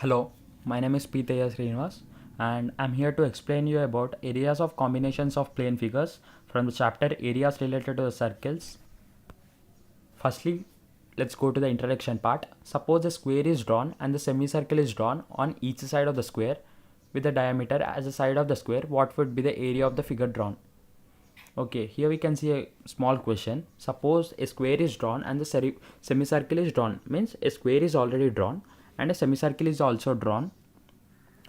Hello, my name is P. Srinivas and I'm here to explain you about areas of combinations of plane figures from the chapter areas related to the circles. Firstly, let's go to the introduction part. Suppose a square is drawn and the semicircle is drawn on each side of the square with the diameter as the side of the square. What would be the area of the figure drawn? Okay, here we can see a small question. Suppose a square is drawn and the semicircle is drawn. Means a square is already drawn and a semicircle is also drawn.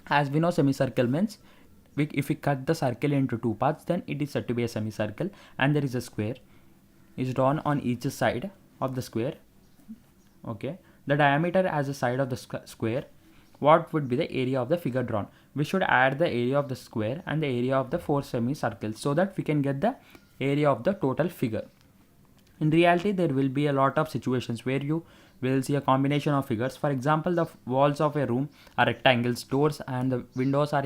As we know, semicircle means if we cut the circle into two parts, then it is said to be a semicircle, and there is a square is drawn on each side of the square. Okay, the diameter as the side of the square. What would be the area of the figure drawn? We should add the area of the square and the area of the four semicircles so that we can get the area of the total figure. In reality, there will be a lot of situations where you will see a combination of figures. For example, the walls of a room are rectangles, doors and the windows are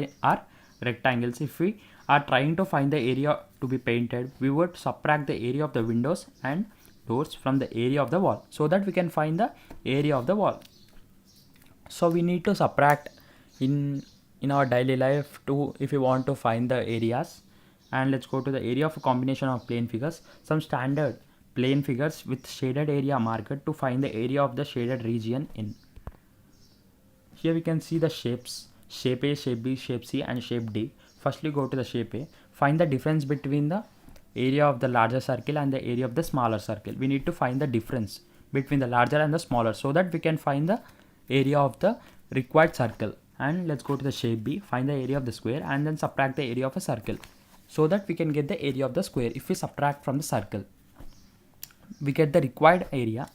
rectangles. If we are trying to find the area to be painted, we would subtract the area of the windows and doors from the area of the wall so that we can find the area of the wall. So we need to subtract in our daily life to if you want to find the areas. And let's go to the area of a combination of plane figures. Some standard plane figures with shaded area marked to find the area of the shaded region in. Here we can see the shapes: shape A, shape B, shape C and shape D. Firstly, go to the shape A. Find the difference between the area of the larger circle and the area of the smaller circle. We need to find the difference between the larger and the smaller so that we can find the area of the required circle. And let's go to the shape B. Find the area of the square and then subtract the area of a circle so that we can get the area of the square. If we subtract from the circle, we get the required area.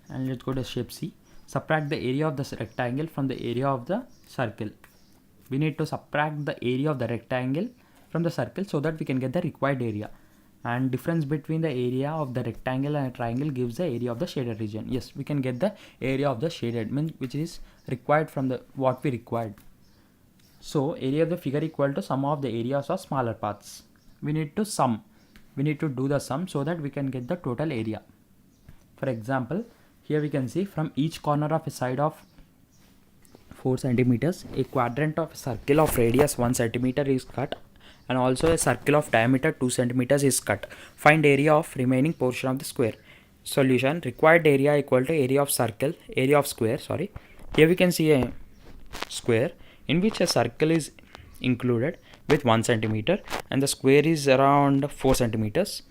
And let's go to shape C. Subtract the area of the rectangle from the area of the circle. We need to subtract the area of the rectangle from the circle so that we can get the required area. And difference between the area of the rectangle and a triangle gives the area of the shaded region. Yes, we can get the area of the shaded, means which is required from the what we required. So area of the figure equal to sum of the areas of smaller parts. We need to sum. We need to do the sum so that we can get the total area. For example, here we can see from each corner of a side of 4 centimeters, a quadrant of a circle of radius 1 centimeter is cut, and also a circle of diameter 2 centimeters is cut. Find area of remaining portion of the square. Solution: required area equal to area of square. Here we can see a square in which a circle is included with 1 centimeter and the square is around 4 centimeters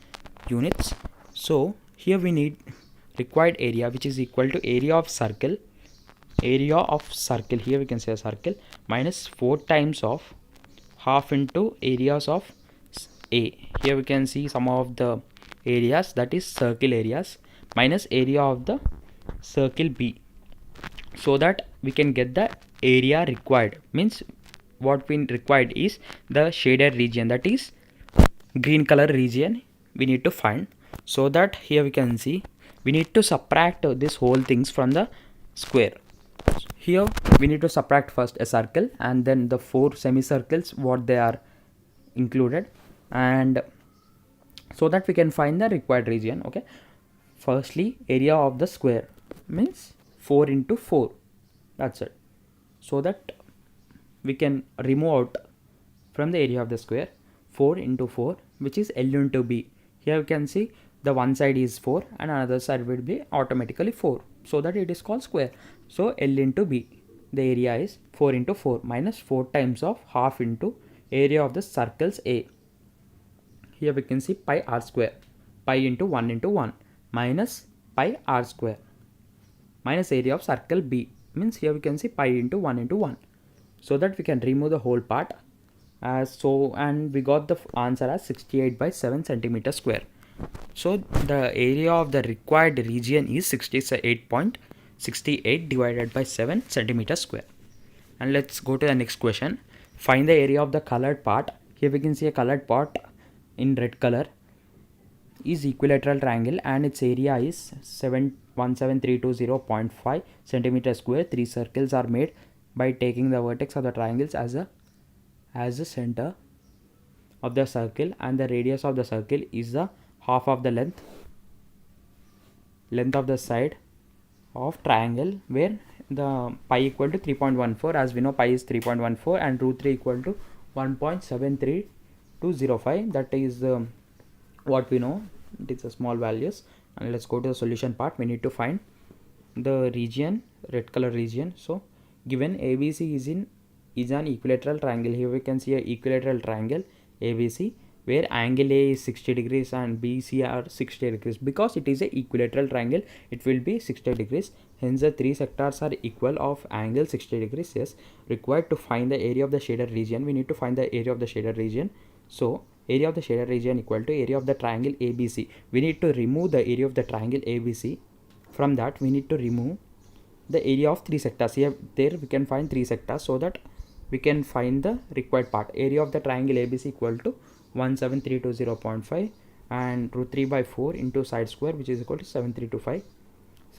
units. So here we need required area, which is equal to area of circle. Here we can say a circle minus 4 times of half into areas of A. Here we can see some of the areas, that is circle areas, minus area of the circle B, so that we can get the area required. Means what we required is the shaded region, that is green color region we need to find. So that here we can see we need to subtract this whole things from the square. Here we need to subtract first a circle and then the 4 semicircles what they are included, and so that we can find the required region. Okay, firstly area of the square means 4 into 4, that's it, so that we can remove out from the area of the square 4 into 4, which is L into B. Here you can see the one side is 4 and another side will be automatically 4, so that it is called square. So L into B, the area is 4 into 4 minus 4 times of half into area of the circles A. Here we can see pi r square, pi into 1 minus pi r square minus area of circle B, means here we can see pi into 1, so that we can remove the whole part as so, and we got the answer as 68 by 7 centimeter square. So the area of the required region is 68.68 divided by 7 centimeter square. And let's go to the next question. Find the area of the colored part. Here we can see a colored part in red color is equilateral triangle and its area is 17320.5 centimeter square. 3 circles are made by taking the vertex of the triangles as the center of the circle, and the radius of the circle is the half of the length of the side of triangle where the pi equal to 3.14, as we know pi is 3.14, and root 3 equal to 1.73205. that is what we know. It is a small values. And let's go to the solution part. We need to find the region, red color region. So given ABC is an equilateral triangle. Here we can see a equilateral triangle ABC, where angle A is 60 degrees and BC are 60 degrees. Because it is a equilateral triangle, it will be 60 degrees. Hence the three sectors are equal of angle 60 degrees. Yes, required to find the area of the shaded region. We need to find the area of the shaded region. So area of the shaded region equal to area of the triangle ABC. We need to remove the area of the triangle ABC. From that we need to remove the area of three sectors. Here there we can find three sectors, so that we can find the required part. Area of the triangle ABC equal to 17320.5 and root 3 by 4 into side square, which is equal to 7325.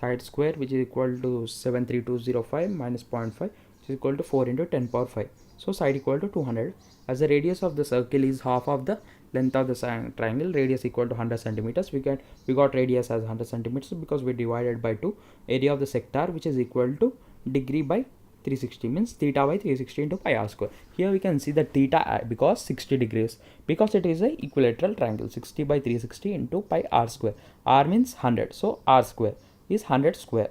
Side square, which is equal to 73205 minus 0.5, which is equal to 4 into 10 power 5. So side equal to 200. As the radius of the circle is half of the length of the triangle, radius equal to 100 centimeters. We got radius as 100 centimeters because we divided by 2. Area of the sector, which is equal to degree by 360, means theta by 360 into pi r square. Here we can see the theta because 60 degrees, because it is a equilateral triangle. 60 by 360 into pi r square. R means 100, so r square is 100 square.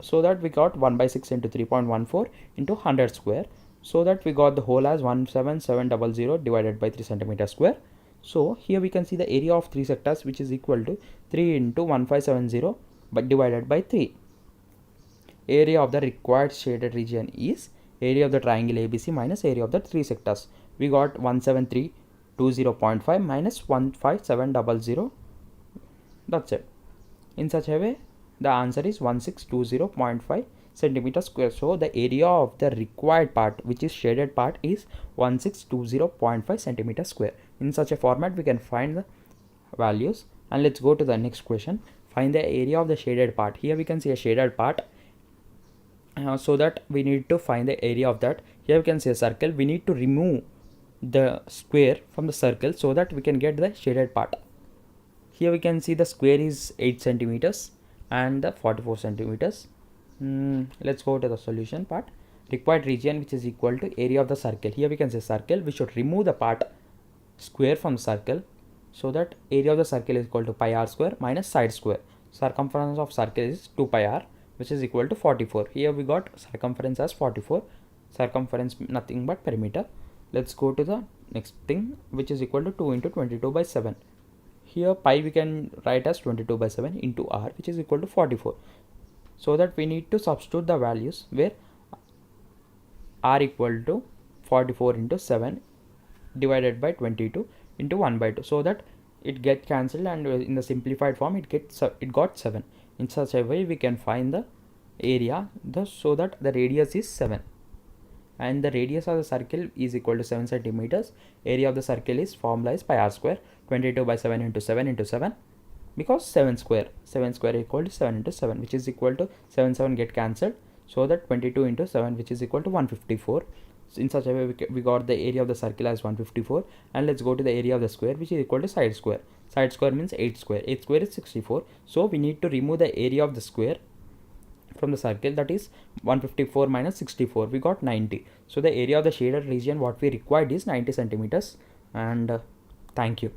So that we got 1 by 6 into 3.14 into 100 square. So that we got the whole as 17700 divided by 3 centimeter square. So here we can see the area of three sectors, which is equal to 3 into 1570 but divided by 3. Area of the required shaded region is area of the triangle ABC minus area of the three sectors. We got 17320.5 minus 15700. That's it. In such a way, the answer is 1620.5 centimeter square. So the area of the required part, which is shaded part, is 1620.5 centimeter square. In such a format we can find the values. And let's go to the next question. Find the area of the shaded part. Here we can see a shaded part. So that we need to find the area of that. Here we can see a circle. We need to remove the square from the circle so that we can get the shaded part. Here we can see the square is 8 centimeters and the 44 centimeters. Let's go to the solution part. Required region, which is equal to area of the circle. Here we can say circle. We should remove the part square from circle, so that area of the circle is equal to pi r square minus side square. Circumference of circle is 2 pi r, which is equal to 44. Here we got circumference as 44. Circumference nothing but perimeter. Let's go to the next thing, which is equal to 2 into 22 by 7. Here pi we can write as 22 by 7 into r, which is equal to 44. So that we need to substitute the values, where r equal to 44 into 7 divided by 22 into 1 by 2, so that it gets cancelled, and in the simplified form it got 7. In such a way we can find the area, so that the radius is 7 and the radius of the circle is equal to 7 centimeters. Area of the circle is formula is pi r square. 22 by 7 into 7 into 7, because 7 square equal to 7 into 7, which is equal to 7 get cancelled, so that 22 into 7, which is equal to 154. So in such a way we got the area of the circle as 154. And let's go to the area of the square, which is equal to side square. Side square means 8 square. 8 square is 64. So we need to remove the area of the square from the circle, that is 154 minus 64. We got 90. So the area of the shaded region what we required is 90 centimeters. And thank you.